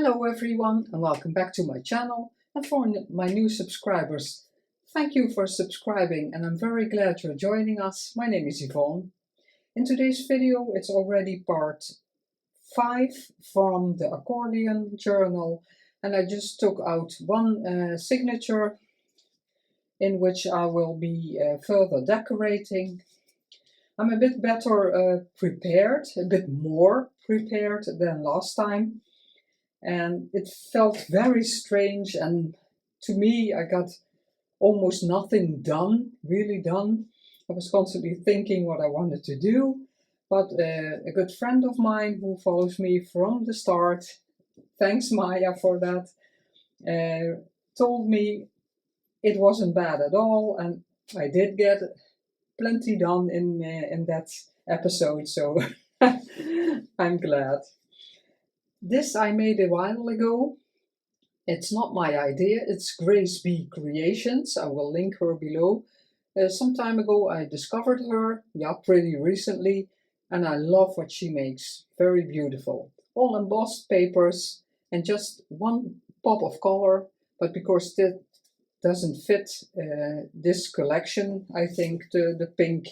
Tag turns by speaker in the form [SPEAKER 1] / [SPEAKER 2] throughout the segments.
[SPEAKER 1] Hello everyone and welcome back to my channel, and for my new subscribers, thank you for subscribing and I'm very glad you're joining us. My name is Yvonne. In today's video it's already part 5 from the Accordion Journal, and I just took out one signature in which I will be further decorating. I'm a bit better prepared, a bit more prepared than last time. And it felt very strange, and to me I got almost nothing done, really done. I was constantly thinking what I wanted to do, but a good friend of mine who follows me from the start, thanks Maya for that, told me it wasn't bad at all, and I did get plenty done in that episode, so I'm glad. This I made a while ago. It's not my idea, it's Grace B Creations. I will link her below. Some time ago I discovered her, pretty recently, and I love what she makes. Very beautiful. All embossed papers and just one pop of color, but because that doesn't fit this collection, I think the pink,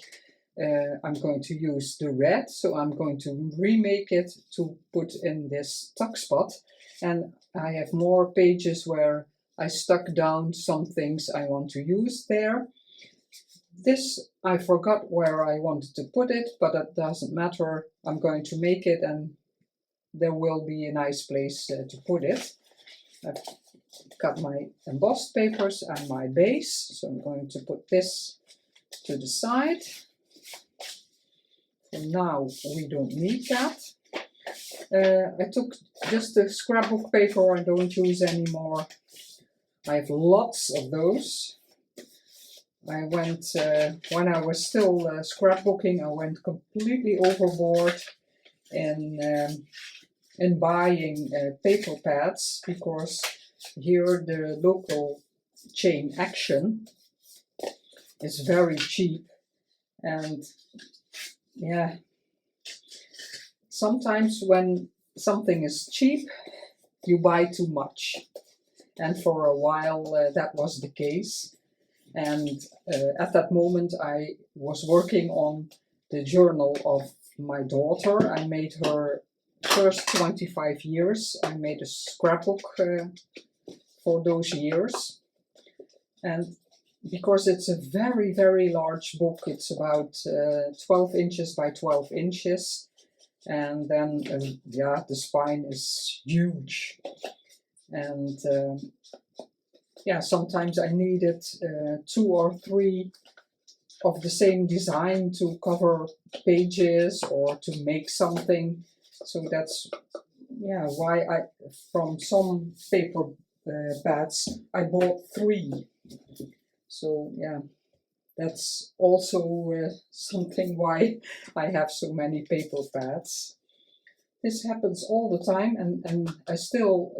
[SPEAKER 1] I'm going to use the red, so I'm going to remake it to put in this tuck spot. And I have more pages where I stuck down some things I want to use there. This I forgot where I wanted to put it, but that doesn't matter. I'm going to make it and there will be a nice place to put it. I've got my embossed papers and my base, so I'm going to put this to the side. For now we don't need that. I took just the scrapbook paper I don't use anymore. I have lots of those. I went, when I was still scrapbooking, I went completely overboard in buying paper pads, because here the local chain Action is very cheap, and yeah, sometimes when something is cheap you buy too much, and for a while that was the case. And at that moment I was working on the journal of my daughter. I made her first 25 years. I made a scrapbook for those years, and because it's a very, very large book, it's about 12 inches by 12 inches. And then, the spine is huge. And sometimes I needed 2 or 3 of the same design to cover pages or to make something. So that's why I, from some paper pads, I bought 3. So that's also something why I have so many paper pads. This happens all the time, and I still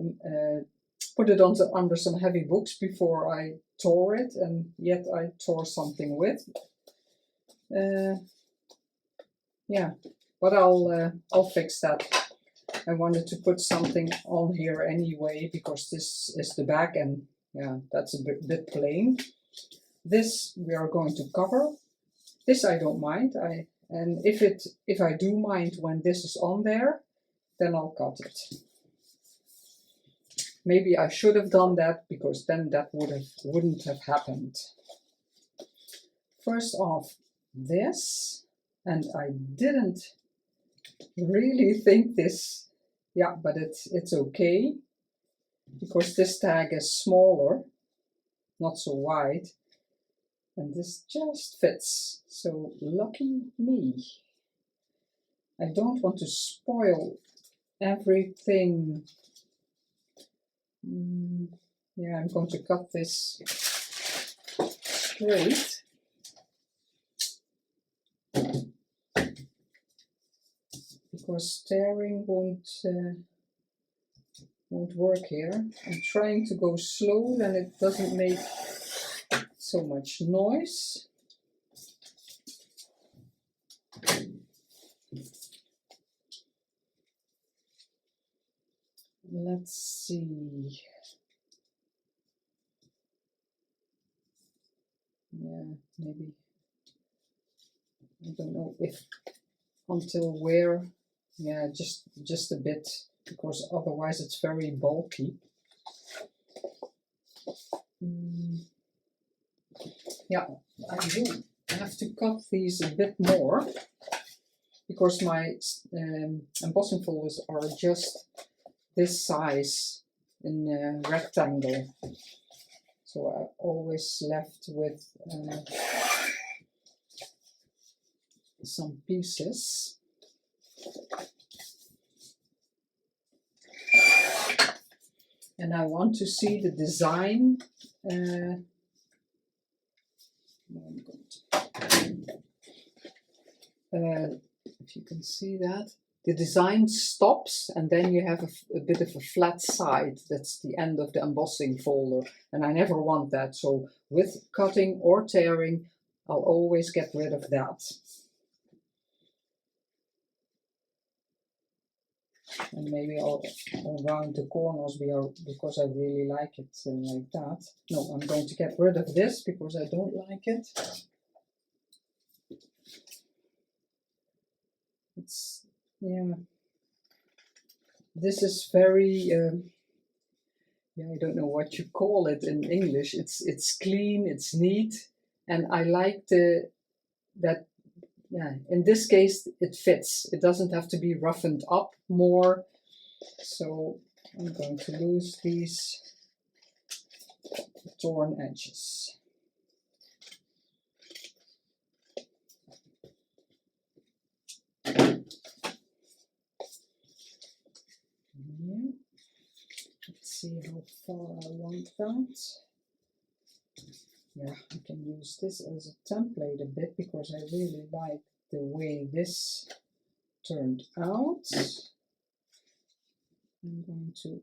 [SPEAKER 1] put it under some heavy books before I tore it, and yet I tore something with. But I'll fix that. I wanted to put something on here anyway, because this is the back, and that's a bit plain. This we are going to cover. This I don't mind. And if I do mind when this is on there, then I'll cut it. Maybe I should have done that, because then that wouldn't have happened. First off, this, and I didn't really think this, but it's okay, because this tag is smaller, not so wide. And this just fits, so lucky me. I don't want to spoil everything. I'm going to cut this straight. Because tearing won't work here. I'm trying to go slow, then it doesn't make so much noise. let's see. Yeah, maybe, I don't know if until where. Yeah, just a bit, because otherwise it's very bulky. Yeah, I do have to cut these a bit more, because my embossing folders are just this size in a rectangle. So I'm always left with some pieces. And I want to see the design. If you can see that, the design stops, and then you have a bit of a flat side. That's the end of the embossing folder, and I never want that. So with cutting or tearing, I'll always get rid of that. And maybe I'll round the corners because I really like it like that. No, I'm going to get rid of this because I don't like it. It's, yeah, this is very, yeah, I don't know what you call it in English. It's clean, it's neat, and I like that. Yeah, in this case it fits. It doesn't have to be roughened up more. So I'm going to lose these torn edges. Yeah. Let's see how far I want that. Yeah, I can use this as a template a bit because I really like the way this turned out. I'm going to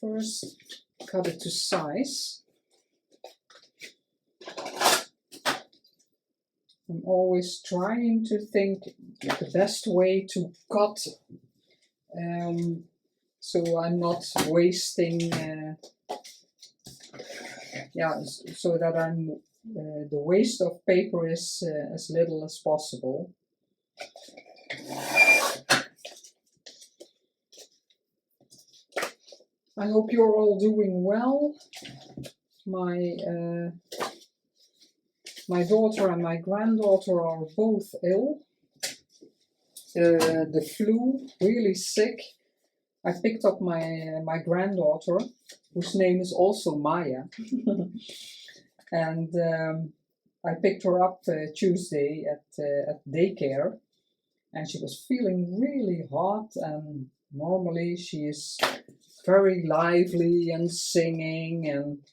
[SPEAKER 1] first cut it to size. I'm always trying to think the best way to cut, so I'm not wasting, yeah, so that I'm the waste of paper is as little as possible. I hope you're all doing well. My daughter and my granddaughter are both ill. The flu, really sick. I picked up my granddaughter, whose name is also Maya, and I picked her up Tuesday at daycare, and she was feeling really hot. And normally she is very lively and singing, and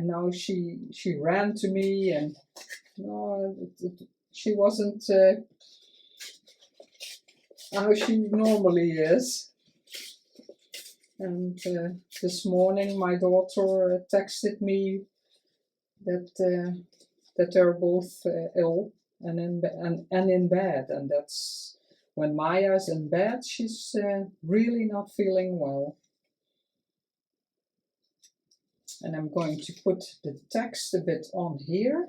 [SPEAKER 1] now she ran to me, and she wasn't how she normally is. And this morning my daughter texted me that they're both ill and in bed, and that's when Maya's in bed, she's really not feeling well. And I'm going to put the text a bit on here.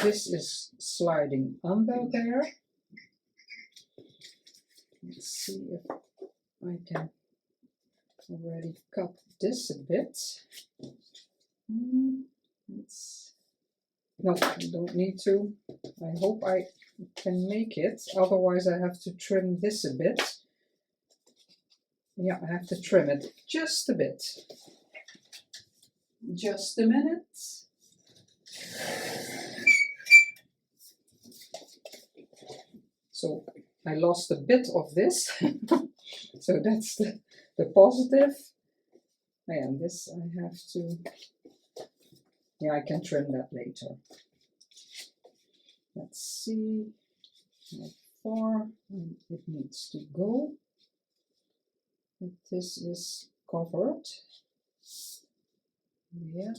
[SPEAKER 1] This is sliding under there. Let's see if I can already cut this a bit. No, I don't need to. I hope I can make it. Otherwise I have to trim this a bit. Yeah, I have to trim it just a bit. Just a minute. So I lost a bit of this. So that's the positive. And this I have to, yeah, I can trim that later. Let's see how far it needs to go. But this is covered. Yeah.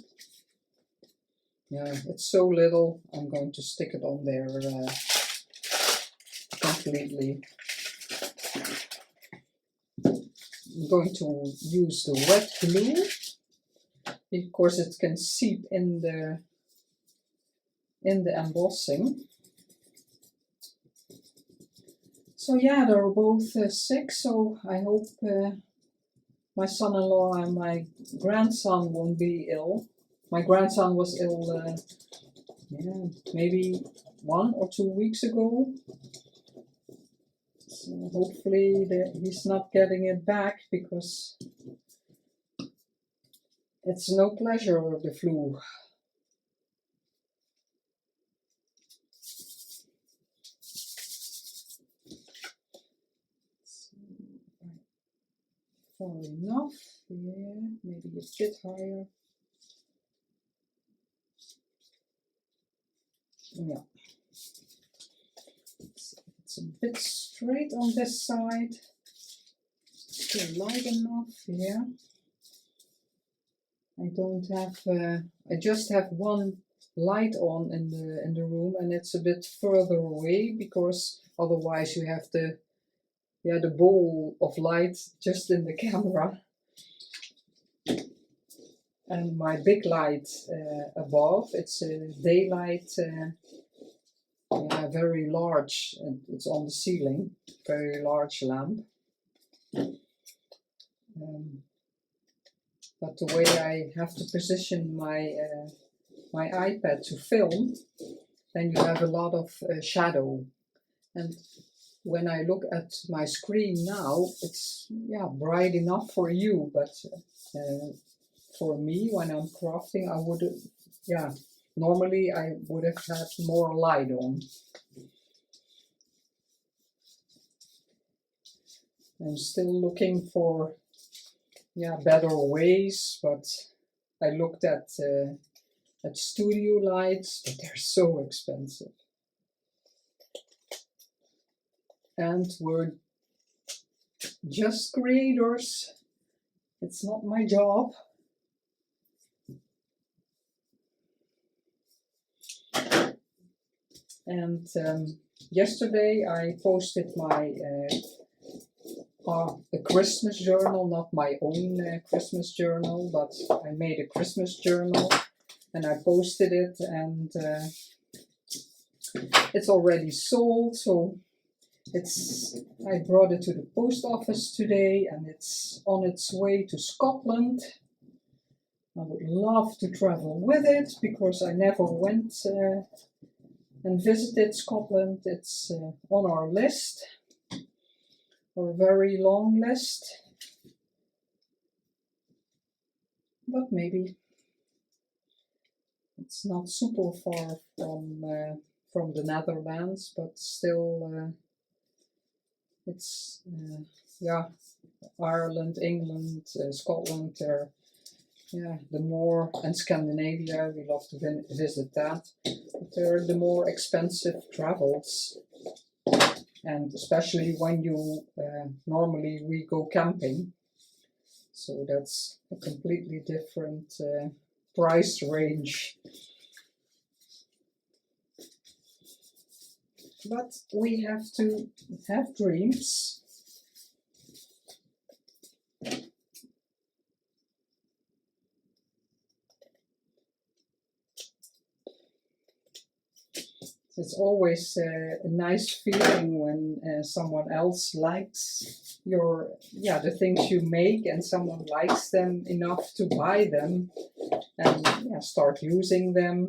[SPEAKER 1] Yeah, it's so little, I'm going to stick it on there completely. I'm going to use the wet glue. Of course, it can seep in the embossing. So yeah, they're both sick, so I hope my son-in-law and my grandson won't be ill. My grandson was ill yeah, maybe 1 or 2 weeks ago. So hopefully he's not getting it back, because it's no pleasure of the flu. Far enough, yeah, maybe a bit higher. Yeah, it's a bit straight on this side, still light enough, yeah. I don't have, I just have one light on in the room, and it's a bit further away, because otherwise you have the ball of light just in the camera. And my big light above, it's a daylight, yeah, very large, and it's on the ceiling, very large lamp. But the way I have to position my my iPad to film, then you have a lot of shadow. And when I look at my screen now, it's bright enough for you, but for me, when I'm crafting, I would normally I would have had more light on. I'm still looking for better ways, but I looked at studio lights, but they're so expensive. And we're just creators. It's not my job. And yesterday I posted my a Christmas journal, not my own Christmas journal, but I made a Christmas journal and I posted it, and it's already sold. So I brought it to the post office today, and it's on its way to Scotland. I would love to travel with it, because I never went and visited Scotland. It's on our list, or a very long list, but maybe it's not super far from the Netherlands, but still it's Ireland, England, Scotland, the more, and Scandinavia, we love to visit that, but they're the more expensive travels. And especially when you, normally we go camping, so that's a completely different price range. But we have to have dreams. It's always a nice feeling when someone else likes the things you make, and someone likes them enough to buy them and start using them.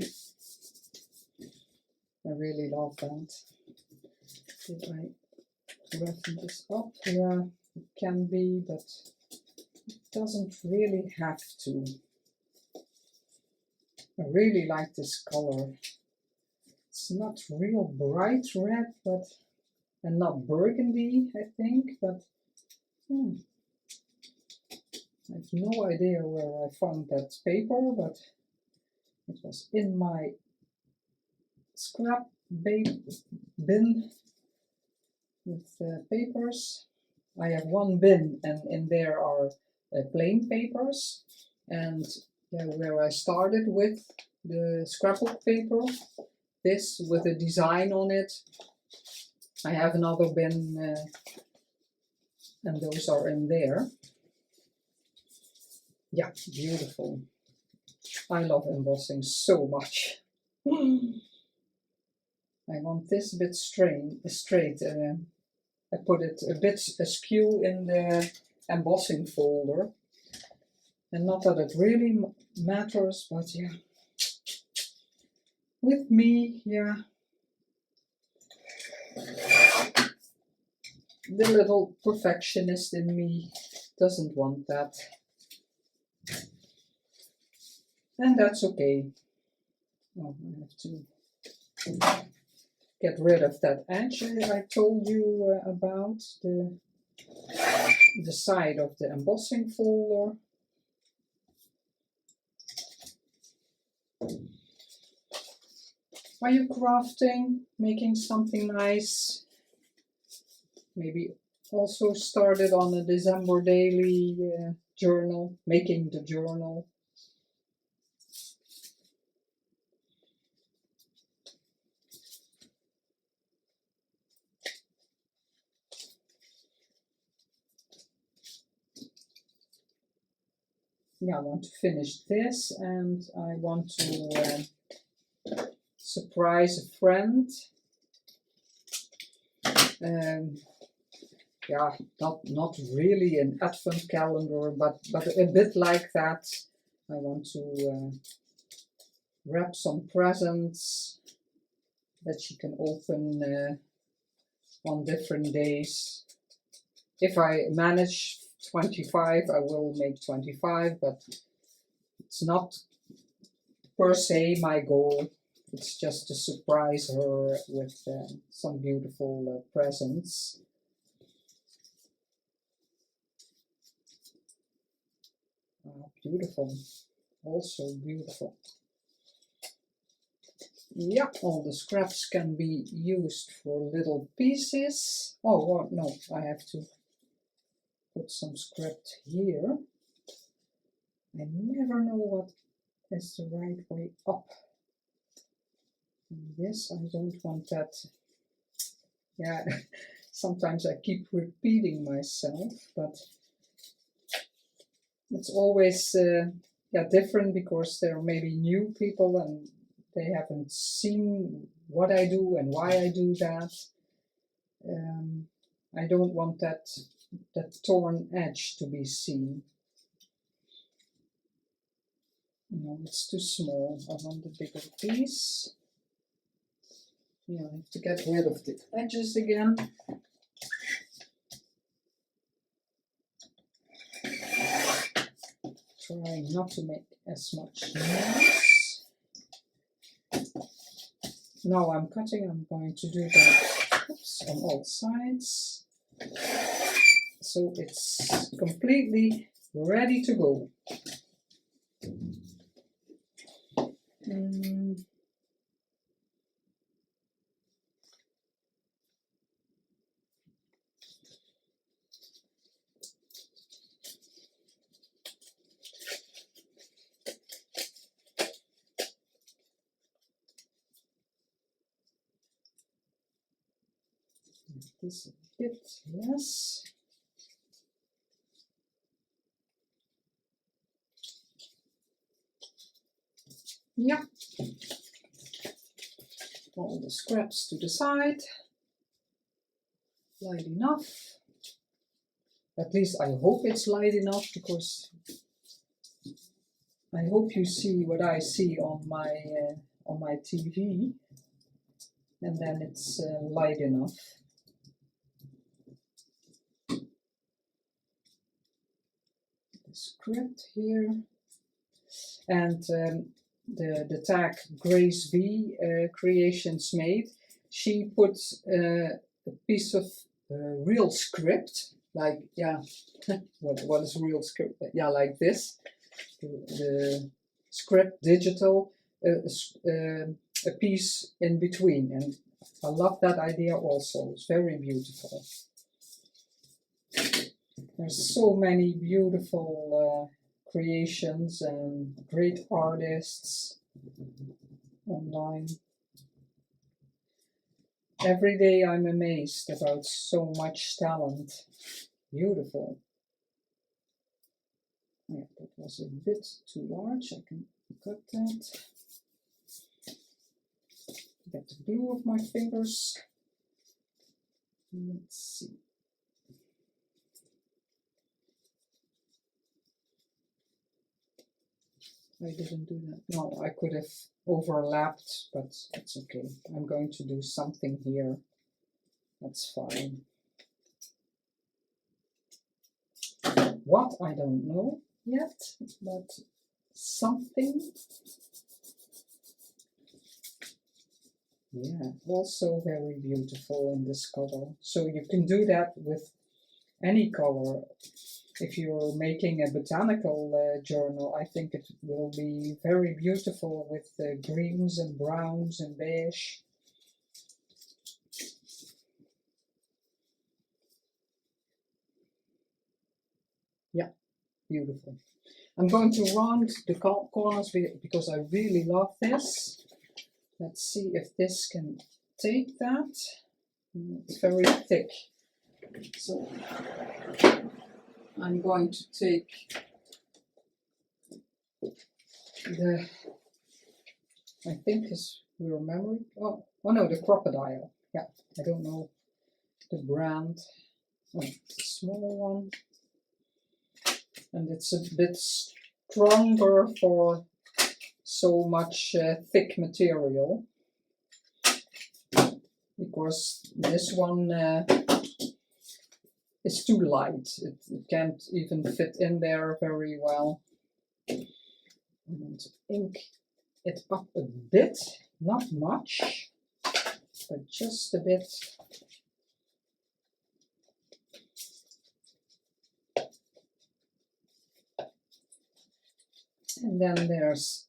[SPEAKER 1] I really love that. Did I roughen this up? Yeah, it can be, but it doesn't really have to. I really like this color. It's not real bright red, and not burgundy, I think, but I have no idea where I found that paper, but it was in my scrap bin with papers. I have one bin, and in there are plain papers, and where I started with the scrapbook paper, this with a design on it. I have another bin, and those are in there. Yeah, beautiful. I love embossing so much. I want this a bit straight. I put it a bit askew in the embossing folder. And not that it really matters, but yeah. With me, yeah. The little perfectionist in me doesn't want that. And that's okay. Oh, I have to get rid of that edge I told you about, the side of the embossing folder. Are you crafting, making something nice? Maybe also started on a December daily journal, making the journal. Yeah, I want to finish this, and I want to surprise a friend. Yeah, not really an advent calendar, but a bit like that. I want to wrap some presents that she can open on different days. If I manage 25, I will make 25, but it's not per se my goal. It's just to surprise her with some beautiful presents. Beautiful, also beautiful. Yeah, all the scraps can be used for little pieces. Oh, no, I have to put some script here. I never know what is the right way up. And this, I don't want that. Yeah, sometimes I keep repeating myself, but it's always different because there may be new people and they haven't seen what I do and why I do that. I don't want that torn edge to be seen. No, it's too small. I want a bigger piece. Yeah, I have to get rid of the edges again. Trying not to make as much noise. Now I'm cutting, I'm going to do that on all sides. So it's completely ready to go. This a bit less. Yeah. All the scraps to the side. Light enough. At least I hope it's light enough, because I hope you see what I see on my TV, and then it's light enough. The script here, and the tag Grace V Creations Made. She put a piece of real script, like, yeah, what is real script? Yeah, like this. The script digital, a piece in between, and I love that idea also. It's very beautiful. There's so many beautiful creations and great artists online. Every day I'm amazed about so much talent. Beautiful. Yeah, that was a bit too large. I can cut that. Get the glue of my fingers. Let's see. I didn't do that. No, I could have overlapped, but it's okay. I'm going to do something here. That's fine. What? I don't know yet, but something. Yeah, also very beautiful in this color. So you can do that with any color. If you're making a botanical journal, I think it will be very beautiful with greens and browns and beige. Yeah, beautiful. I'm going to round the corners because I really love this. Let's see if this can take that. It's very thick. So I'm going to take the, I think is your memory. Oh no, the crocodile. Yeah, I don't know the brand. Oh, it's a small one. And it's a bit stronger for so much thick material. Because this one is too light. It can't even fit in there very well. I'm going to ink it up a bit, not much, but just a bit. And then there's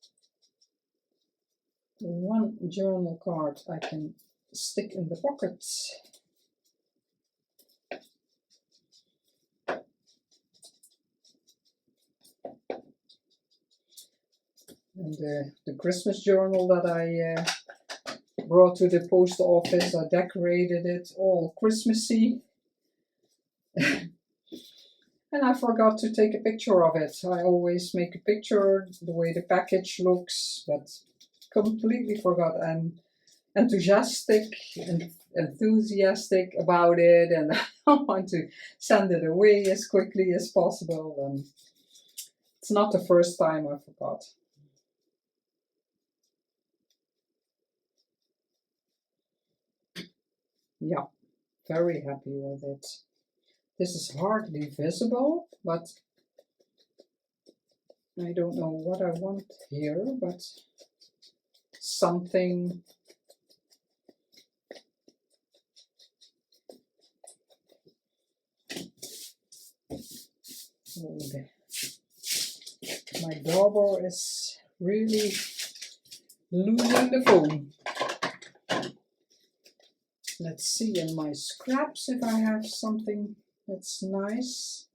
[SPEAKER 1] one journal card I can stick in the pockets. And the Christmas journal that I brought to the post office, I decorated it all Christmassy. And I forgot to take a picture of it. I always make a picture the way the package looks, but completely forgot. I'm enthusiastic about it, and I want to send it away as quickly as possible. And it's not the first time I forgot. Yeah, very happy with it. This is hardly visible, but I don't know what I want here, but something. Okay. My daughter is really losing the phone. Let's see in my scraps if I have something that's nice.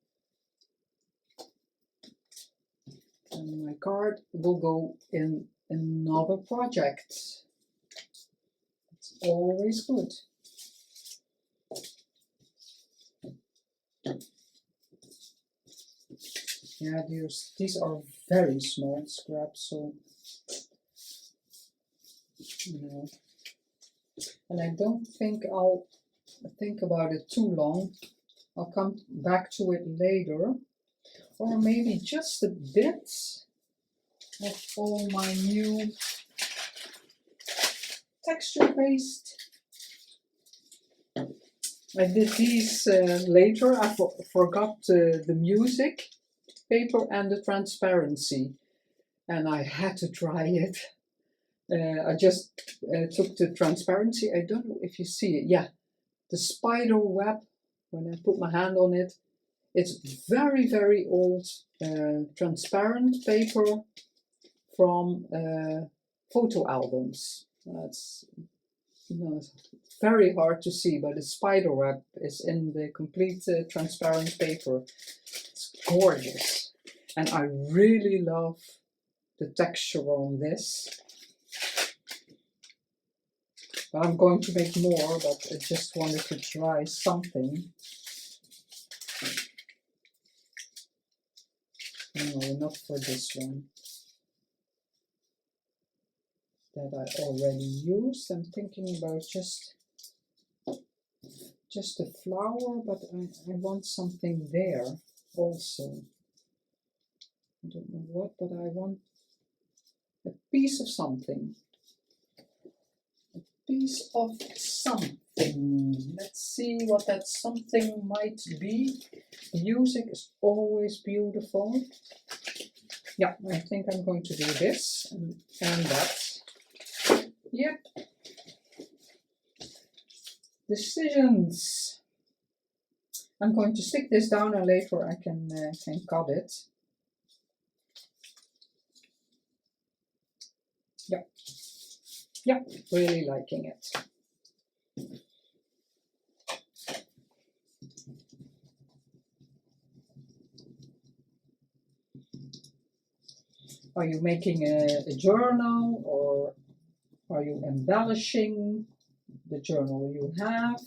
[SPEAKER 1] And my card will go in another project. It's always good. Yeah, these are very small scraps, so you know. And I don't think I'll think about it too long. I'll come back to it later. Or maybe just a bit of all my new texture paste. I did these later. I forgot the music paper and the transparency, and I had to try it. I just took the transparency. I don't know if you see it. Yeah, the spider web. When I put my hand on it, it's very, very old transparent paper from photo albums. It's very hard to see, but the spider web is in the complete transparent paper. It's gorgeous, and I really love the texture on this. But I'm going to make more, but I just wanted to try something. not for this one that I already used. I'm thinking about just a flower, but I want something there also. I don't know what, but I want a piece of something. A piece of something. Let's see what that something might be. Music is always beautiful. Yeah, I think I'm going to do this and that. Yep. Decisions. I'm going to stick this down and later I can cut it. Yeah. Yeah, really liking it. Are you making a journal, or are you embellishing the journal you have?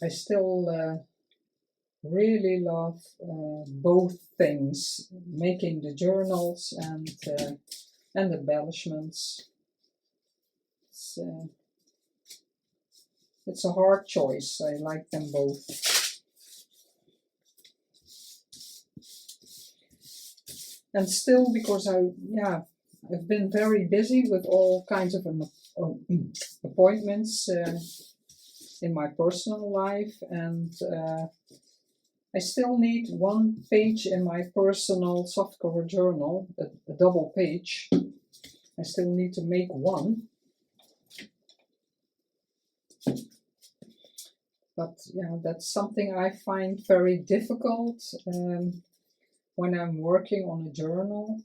[SPEAKER 1] I still really love both things, making the journals and embellishments. It's a hard choice. I like them both. And still, because I've been very busy with all kinds of appointments in my personal life, and I still need one page in my personal softcover journal, a double page. I still need to make one. But yeah, that's something I find very difficult when I'm working on a journal,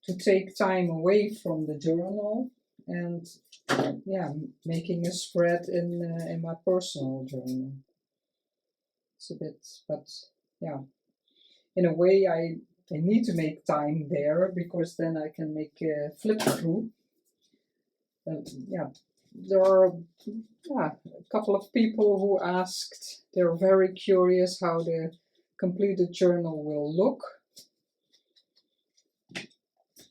[SPEAKER 1] to take time away from the journal and yeah, making a spread in my personal journal. It's a bit, but yeah, in a way I need to make time there, because then I can make a flip through. Yeah, there are a couple of people who asked, they're very curious how the completed journal will look.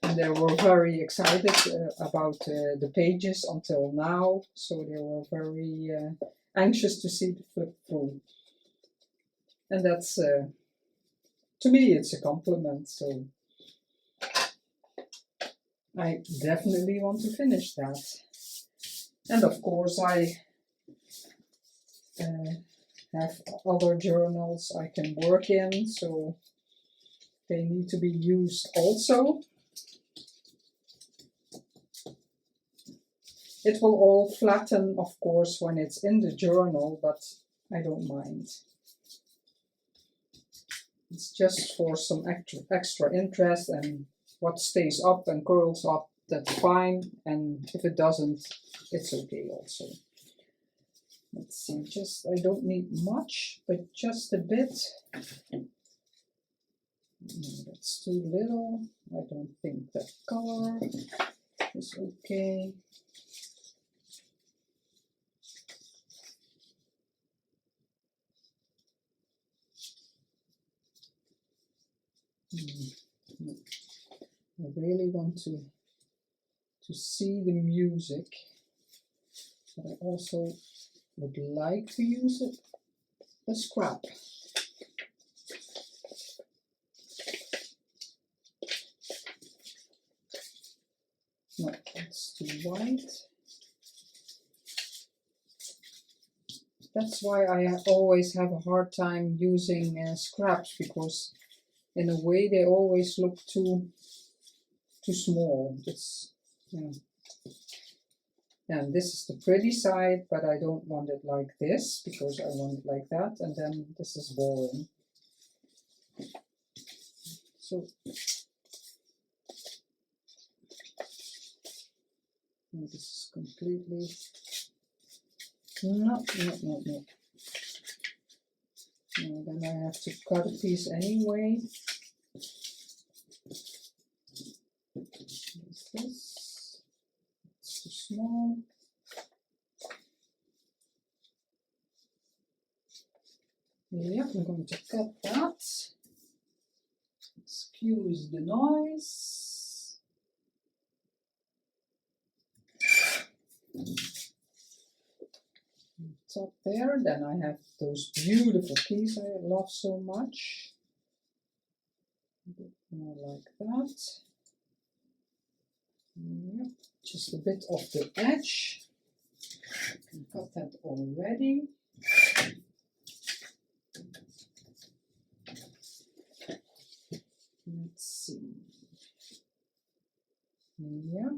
[SPEAKER 1] And they were very excited about the pages until now, so they were very anxious to see the flip through. And that's, to me, it's a compliment, so I definitely want to finish that. And of course I have other journals I can work in, so they need to be used also. It will all flatten, of course, when it's in the journal, but I don't mind. It's just for some extra interest, and what stays up and curls up, that's fine, and if it doesn't, it's okay also. Let's see, I don't need much, but just a bit. No, that's too little. I don't think that color is okay. I really want to see the music, but I also would like to use a scrap. No, it's too white. That's why I always have a hard time using scraps, because in a way they always look too small. It's, yeah. And this is the pretty side, but I don't want it like this, because I want it like that, and then this is boring. So this is completely no. No, then I have to cut a piece anyway. What's this? It's too small. Yeah, I'm going to cut that. Excuse the noise. Top there, then I have those beautiful keys I love so much. A bit more like that. Yep, just a bit off the edge. I got that already. Let's see. Yeah,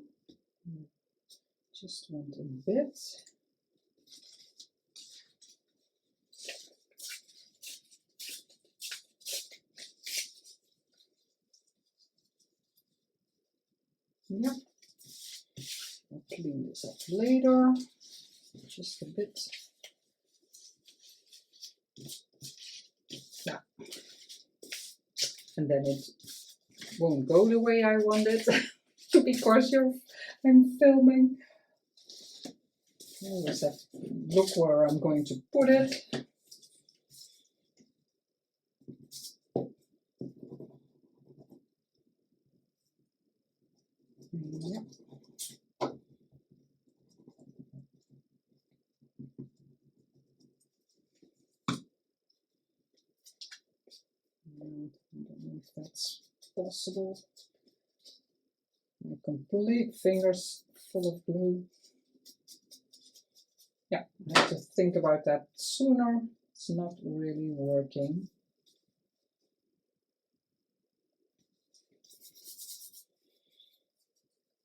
[SPEAKER 1] just want a bit. Yeah, I'll clean this up later. Just a bit. Yeah, and then it won't go the way I want it because I'm filming. I always have to look where I'm going to put it. Yeah. I don't know if that's possible. My complete fingers full of glue. Yeah, I have to think about that sooner. It's not really working.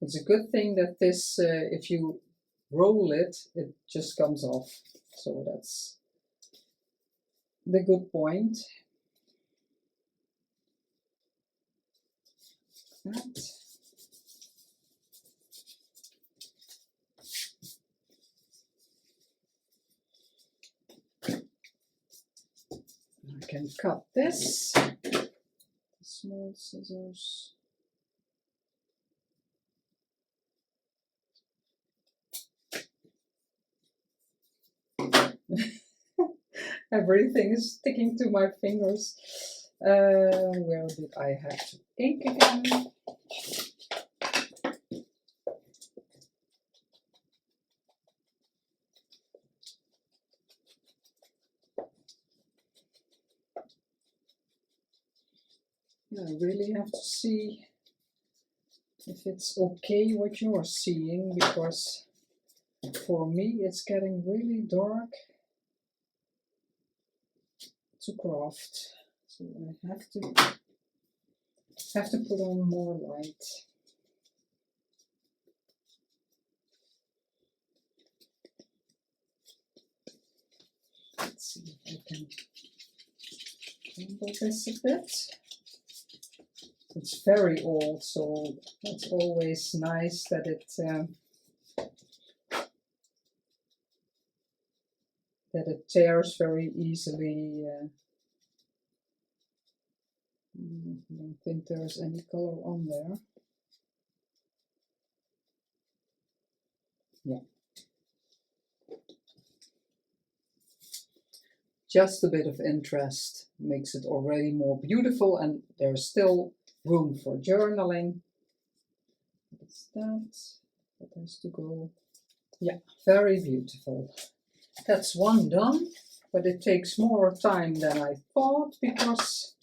[SPEAKER 1] It's a good thing that this, if you roll it, it just comes off. So that's the good point. That. I can cut this. The small scissors. Everything is sticking to my fingers. Where did I have to ink again? I really have to see if it's okay what you're seeing, because for me it's getting really dark to craft. So I have to put on more light. Let's see if I can handle this a bit. It's very old, so it's always nice that it tears very easily. I don't think there's any color on there. Yeah. Just a bit of interest makes it already more beautiful, and there's still room for journaling. What's that? That has to go. Yeah, very beautiful. That's one done, but it takes more time than I thought because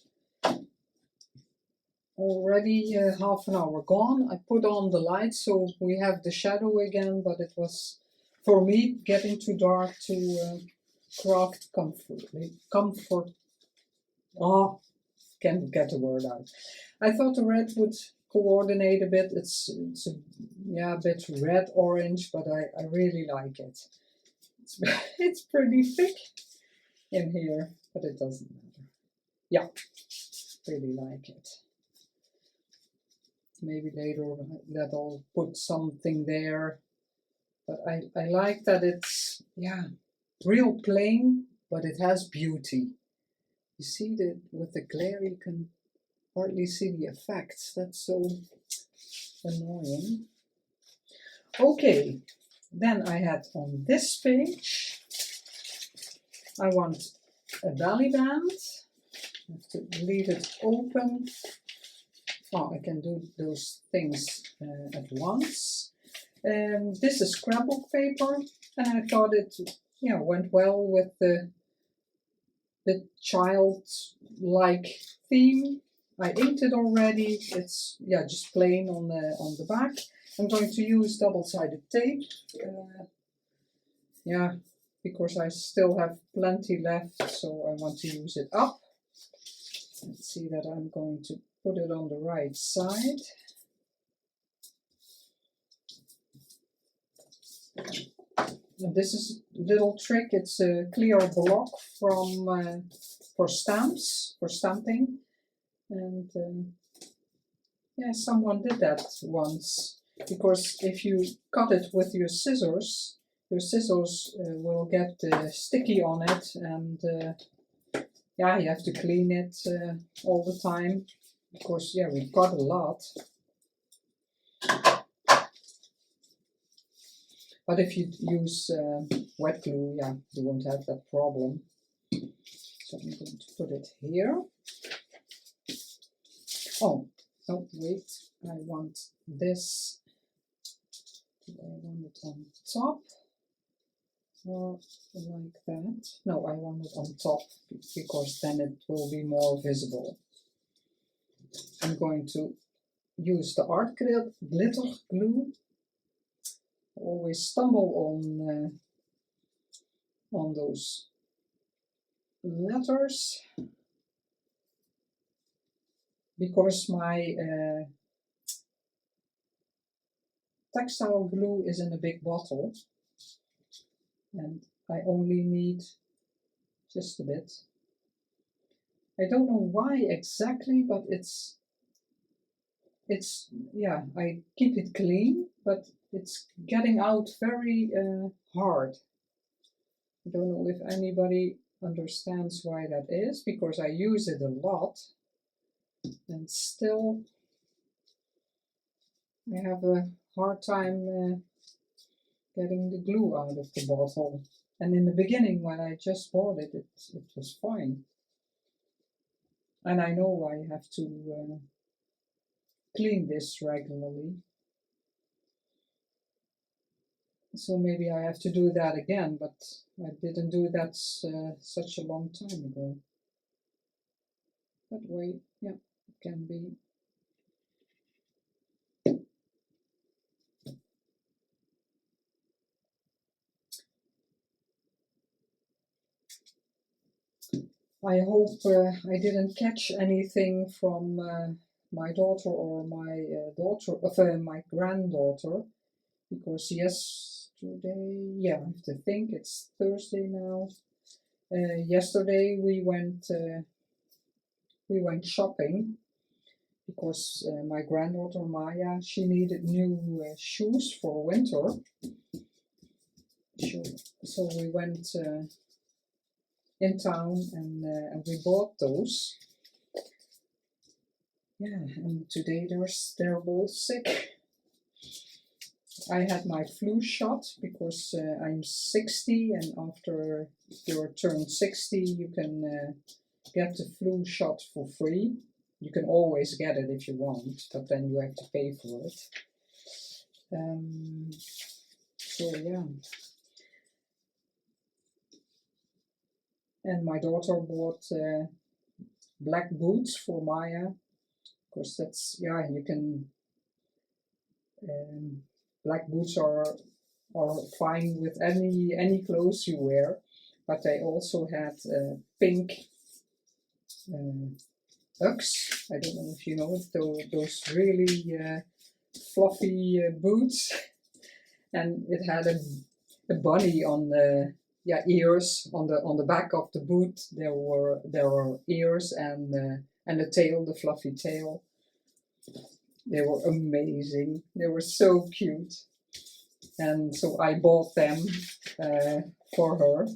[SPEAKER 1] already half an hour gone. I put on the light so we have the shadow again, but it was, for me, getting too dark to craft comfortably. Can't get the word out. I thought the red would coordinate a bit. It's a bit red orange, but I really like it. It's pretty thick in here, but it doesn't matter. Yeah, really like it. Maybe later that I'll put something there, but I like that it's, yeah, real plain, but it has beauty. You see that with the glare you can hardly see the effects. That's so annoying. Okay, then I had on this page, I want a belly band. I have to leave it open I can do those things at once. This is scrapbook paper, and I thought it went well with the child-like theme. I inked it already. It's just plain on the back. I'm going to use double-sided tape. Because I still have plenty left, so I want to use it up. Let's see that I'm going to put it on the right side. And this is a little trick. It's a clear block from for stamps, for stamping. And someone did that once. Because if you cut it with your scissors will get sticky on it, and you have to clean it all the time. Of course, we've got a lot. But if you use wet glue, you won't have that problem. So I'm going to put it here. Oh, no, wait, I want this. Do I want it on top? Or like that? No, I want it on top because then it will be more visible. I'm going to use the art glitter glue. I always stumble on those letters because my textile glue is in a big bottle. And I only need just a bit. I don't know why exactly, but it's I keep it clean, but it's getting out very hard. I don't know if anybody understands why that is, because I use it a lot and still I have a hard time getting the glue out of the bottle. And in the beginning, when I just bought it, it was fine. And I know I have to clean this regularly. So maybe I have to do that again, but I didn't do that such a long time ago. But wait, it can be. I hope I didn't catch anything from my daughter or my my granddaughter, because yesterday, I have to think, it's Thursday now. Yesterday we went shopping because my granddaughter Maya, she needed new shoes for winter. So we went in town and we bought those. And today they're both sick. I had my flu shot because I'm 60, and after you turn 60 you can get the flu shot for free. You can always get it if you want, but then you have to pay for it. And my daughter bought black boots for Maya, because that's, you can, black boots are fine with any clothes you wear, but they also had pink Uggs. I don't know if you know it, those really fluffy boots, and it had a bunny on the ears on the back of the boot. There were ears and the tail, the fluffy tail. They were amazing. They were so cute, and so I bought them for her,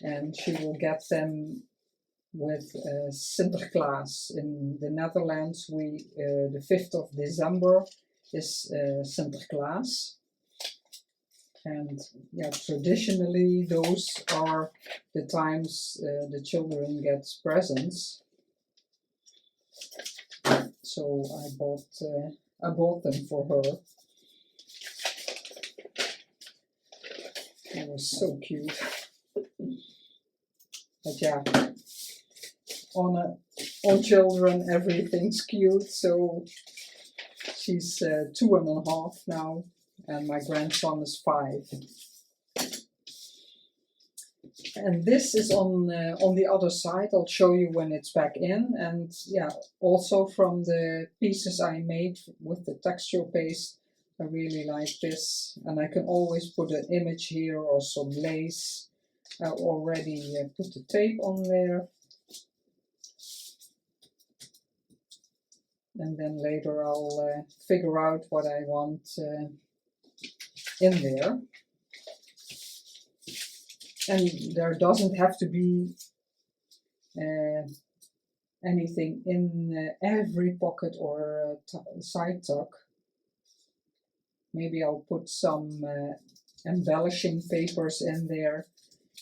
[SPEAKER 1] and she will get them with Sinterklaas. In the Netherlands, the 5th of December is Sinterklaas. And traditionally those are the times the children get presents. so I bought them for her. It was so cute. But yeah, on children everything's cute. So she's 2.5 now, and my grandson is 5. And this is on the other side. I'll show you when it's back in. And yeah, also from the pieces I made with the texture paste, I really like this. And I can always put an image here or some lace. I already put the tape on there. And then later I'll figure out what I want in there. And there doesn't have to be anything in every pocket or side tuck. Maybe I'll put some embellishing papers in there,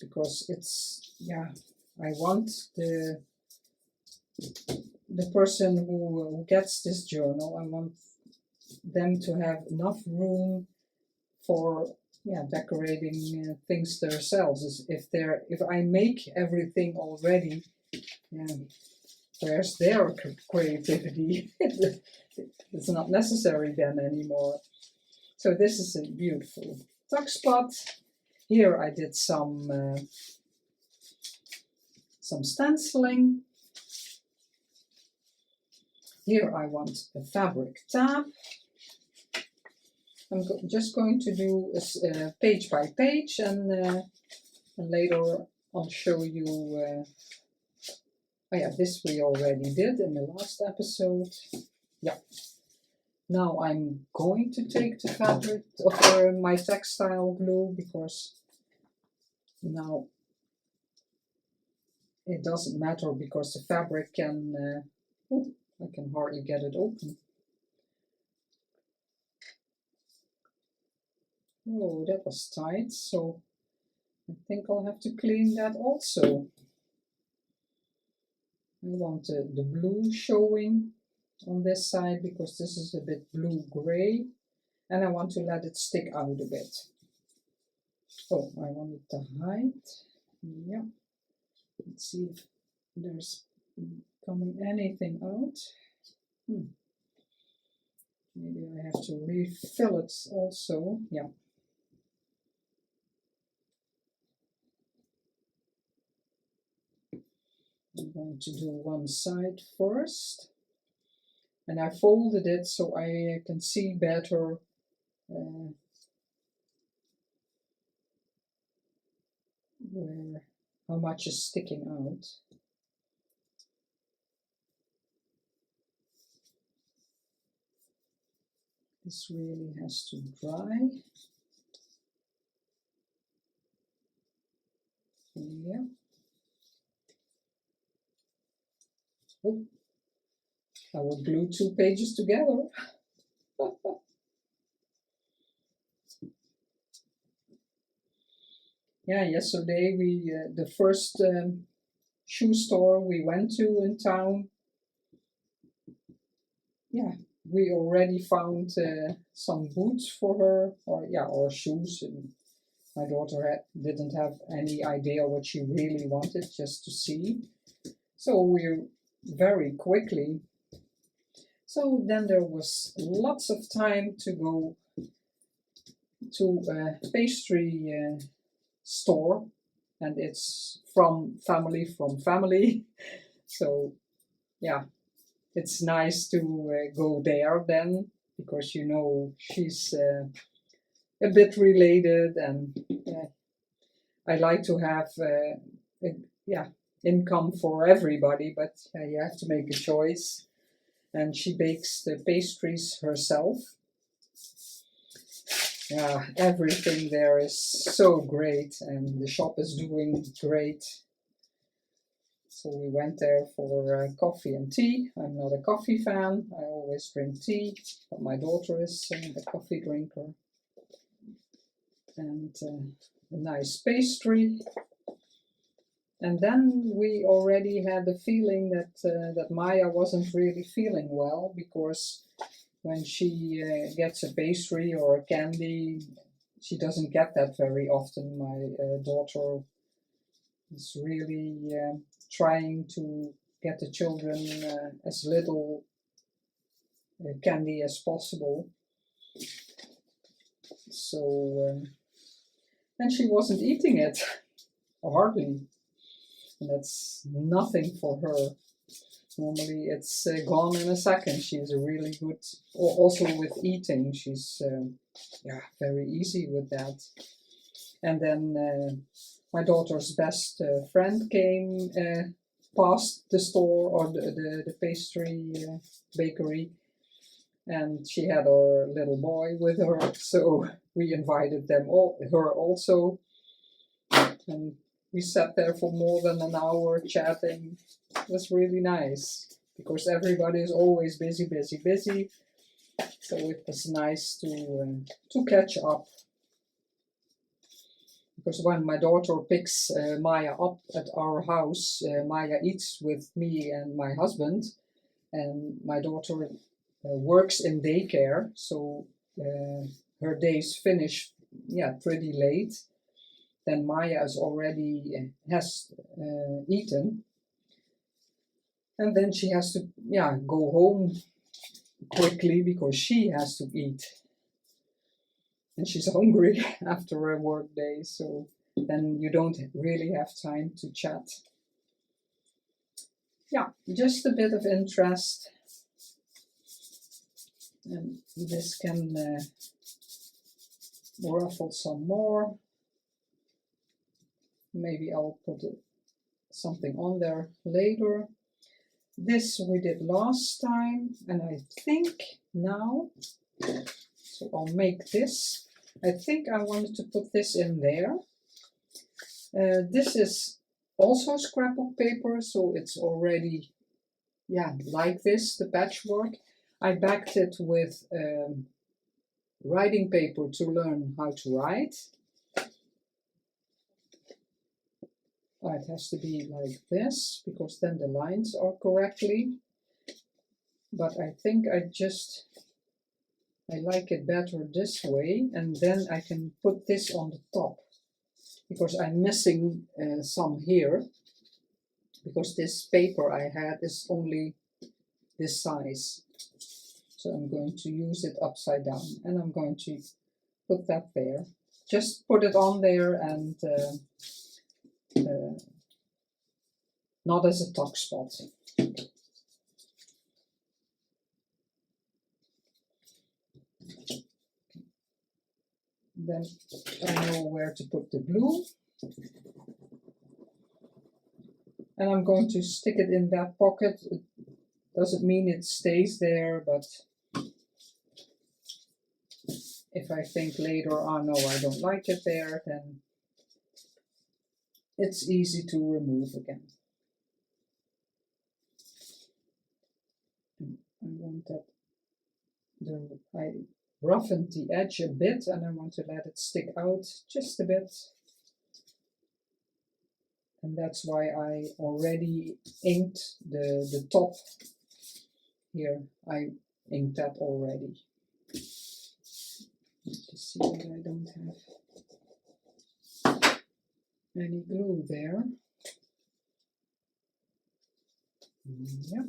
[SPEAKER 1] because it's, yeah, I want the person who gets this journal, I want them to have enough room for, yeah, decorating things themselves. If I make everything already, yeah, where's their creativity? It's not necessary then anymore. So this is a beautiful tuck spot. Here I did some stenciling. Here I want a fabric tab. I'm just going to do page by page, and later I'll show you. Oh yeah, this we already did in the last episode. Yeah. Now I'm going to take the fabric of my textile glue, because now it doesn't matter, because the fabric can. I can hardly get it open. Oh, that was tight, so I think I'll have to clean that also. I want the blue showing on this side, because this is a bit blue-gray, and I want to let it stick out a bit. Oh, I want it to hide. Yeah. Let's see if there's coming anything out. Maybe I have to refill it also. Yeah. I'm going to do one side first. And I folded it so I can see better how much is sticking out. This really has to dry. Yeah. Oh, I will glue 2 pages together. Yeah, yesterday the first shoe store we went to in town, yeah, we already found some boots for her, or shoes. And my daughter didn't have any idea what she really wanted, just to see. So we very quickly. So then there was lots of time to go to a pastry store, and it's from family. So yeah, it's nice to go there then, because you know she's a bit related, and I like to have income for everybody, but you have to make a choice. And she bakes the pastries herself. Yeah, everything there is so great, and the shop is doing great. So we went there for coffee and tea. I'm not a coffee fan. I always drink tea, but my daughter is a coffee drinker. And a nice pastry. And then we already had the feeling that that Maya wasn't really feeling well, because when she gets a pastry or a candy, she doesn't get that very often. My daughter is really trying to get the children as little candy as possible. So, and she wasn't eating it, hardly. And that's nothing for her. Normally it's gone in a second. She's really good, also with eating. She's yeah, very easy with that. And then my daughter's best friend came past the store, or the pastry bakery, and she had her little boy with her, so we invited her also, and we sat there for more than an hour chatting. It was really nice, because everybody is always busy, busy, busy, so it was nice to catch up. Because when my daughter picks Maya up at our house, Maya eats with me and my husband, and my daughter works in daycare, so her days finish, yeah, pretty late. Then Maya has already eaten, and then she has to, yeah, go home quickly because she has to eat. And she's hungry after a work day, so then you don't really have time to chat. Yeah, just a bit of interest. And this can ruffle some more. Maybe I'll put something on there later. This we did last time, and I think now, so I'll make this. I think I wanted to put this in there. This is also scrapbook paper, so it's already, yeah, like this, the patchwork. I backed it with writing paper to learn how to write. It has to be like this, because then the lines are correctly. But I think I like it better this way, and then I can put this on the top, because I'm missing some here, because this paper I had is only this size. So I'm going to use it upside down, and I'm going to put that there. Just put it on there, and not as a tuck spot. Then I know where to put the glue. And I'm going to stick it in that pocket. It doesn't mean it stays there, but if I think later, oh no, I don't like it there, then it's easy to remove again. I want that, I roughened the edge a bit, and I want to let it stick out just a bit. And that's why I already inked the top here. I inked that already. To see that I don't have any glue there. Yeah.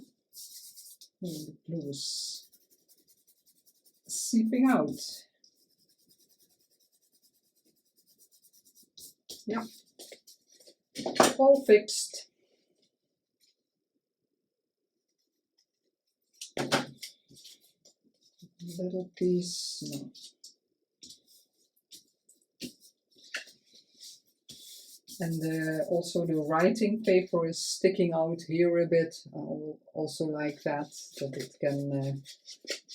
[SPEAKER 1] And the glue is seeping out. Yeah. All fixed. Little piece, no. And also the writing paper is sticking out here a bit. I'll also like that it can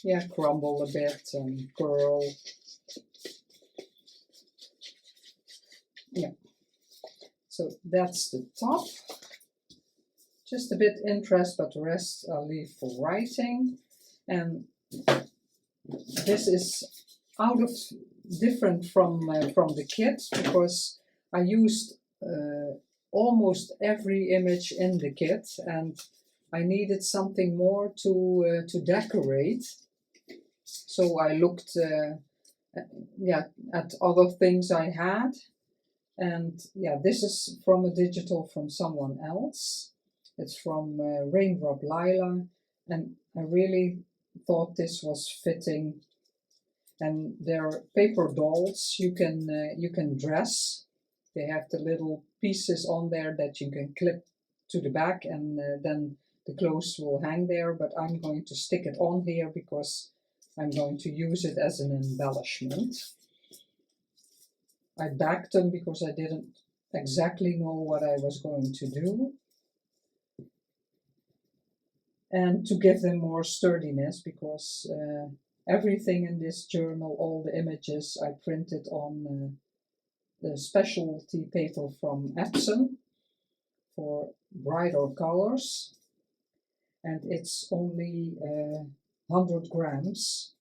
[SPEAKER 1] yeah, crumble a bit and curl. Yeah. So that's the top. Just a bit interest, but the rest I'll leave for writing. And this is different from the kit, because I used almost every image in the kit, and I needed something more to decorate. So I looked at other things I had, and yeah, this is from a digital from someone else. It's from Raindrop Lila, and I really thought this was fitting. And they're paper dolls you can dress. They have the little pieces on there that you can clip to the back, and then the clothes will hang there, but I'm going to stick it on here because I'm going to use it as an embellishment. I backed them because I didn't exactly know what I was going to do, and to give them more sturdiness, because everything in this journal, all the images, I printed on the specialty paper from Epson for brighter colors, and it's only 100 grams,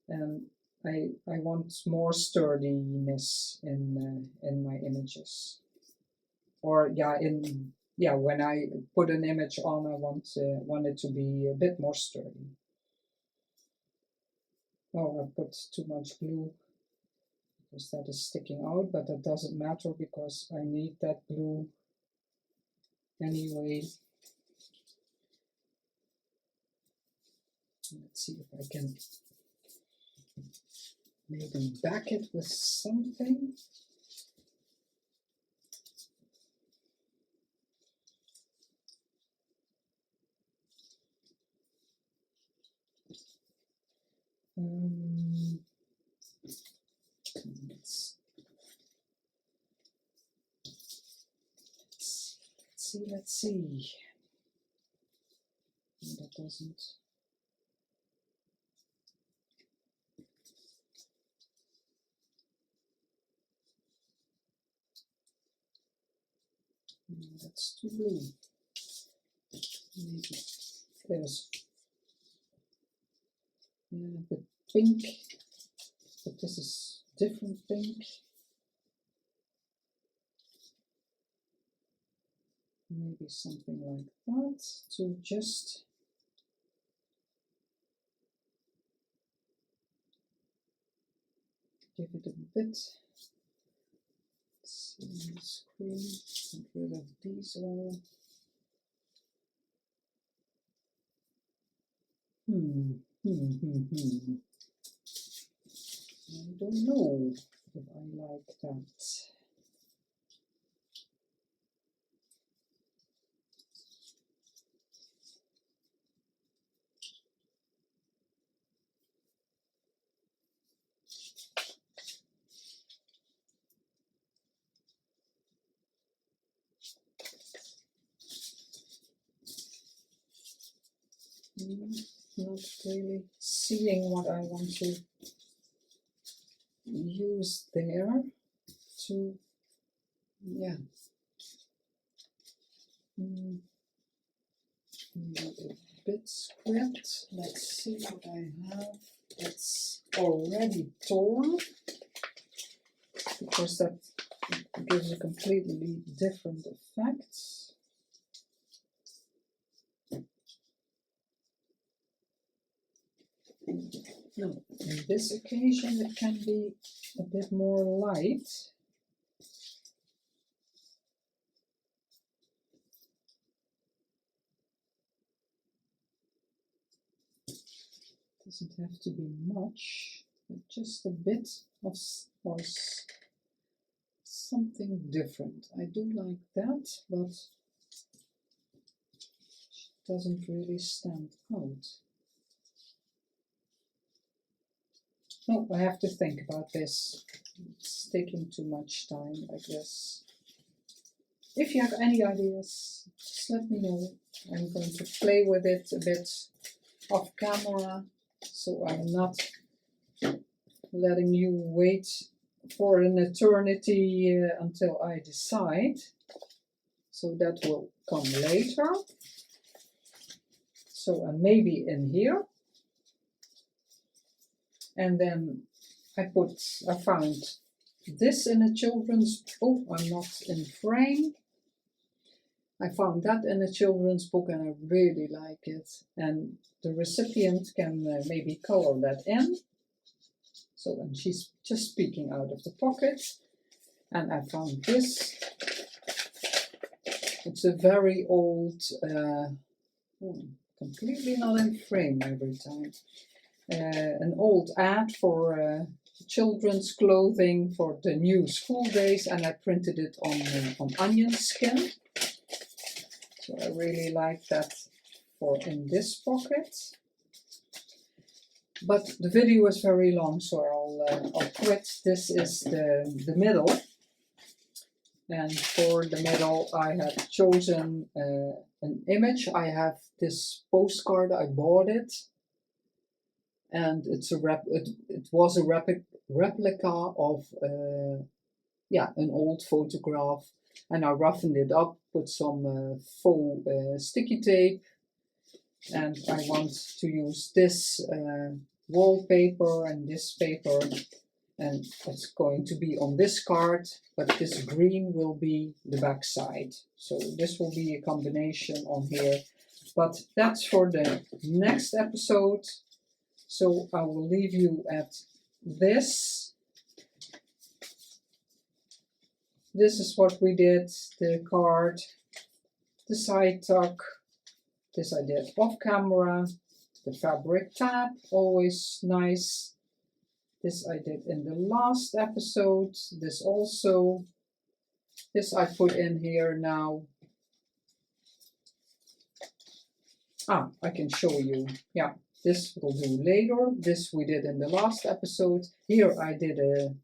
[SPEAKER 1] and I want more sturdiness in my images. Or when I put an image on, I want it to be a bit more sturdy. Oh, I put too much glue because that is sticking out, but that doesn't matter because I need that glue anyway. Let's see if I can maybe back it with something. Let's see. That doesn't. No, that's too blue. Maybe there's the pink, but this is different pink. Maybe something like that to just give it a bit. Let's see on the screen. Get rid of these all. I don't know if I like that. Not really seeing what I want to use there to, yeah. Maybe a bit script. Let's see what I have that's already torn, because that gives a completely different effect. Now, in this occasion it can be a bit more light. Doesn't have to be much, but just a bit of or something different. I do like that, but it doesn't really stand out. No, I have to think about this. It's taking too much time, I guess. If you have any ideas, just let me know. I'm going to play with it a bit off camera, so I'm not letting you wait for an eternity until I decide. So that will come later. So, and maybe in here. And then I found this in a children's, oh, I'm not in frame. I found that in a children's book and I really like it. And the recipient can maybe color that in. So when she's just peeking out of the pocket. And I found this. It's a very old, completely not in frame every time. An old ad for children's clothing for the new school days, and I printed it on onion skin. So I really like that for in this pocket. But the video is very long, so I'll quit. This is the middle. And for the middle, I have chosen an image. I have this postcard. I bought it, and it's a it was a replica of yeah, an old photograph. And I roughened it up with some faux sticky tape. And I want to use this wallpaper and this paper. And it's going to be on this card, but this green will be the back side. So this will be a combination on here. But that's for the next episode. So I will leave you at this. This is what we did, the card, the side tuck. This I did off camera. The fabric tab, always nice. This I did in the last episode. This also. This I put in here now. Ah, I can show you. Yeah, this we'll do later. This we did in the last episode. Here I did a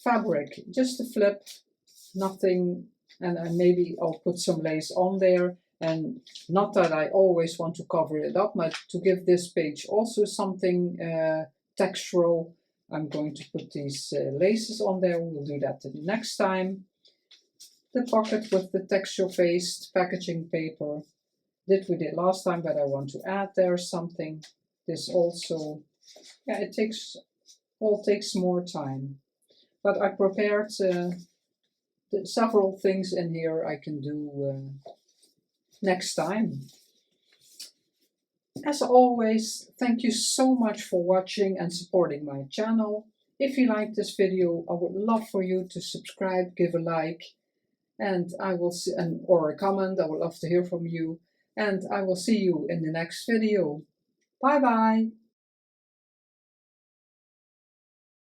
[SPEAKER 1] fabric, just a flip, nothing, and maybe I'll put some lace on there. And not that I always want to cover it up, but to give this page also something textural, I'm going to put these laces on there. We'll do that the next time. The pocket with the texture paste packaging paper. We did last time, but I want to add there something. This also, yeah, it takes more time. But I prepared several things in here I can do next time. As always, thank you so much for watching and supporting my channel. If you like this video, I would love for you to subscribe, give a like, and I will see, or a comment. I would love to hear from you, and I will see you in the next video. Bye bye.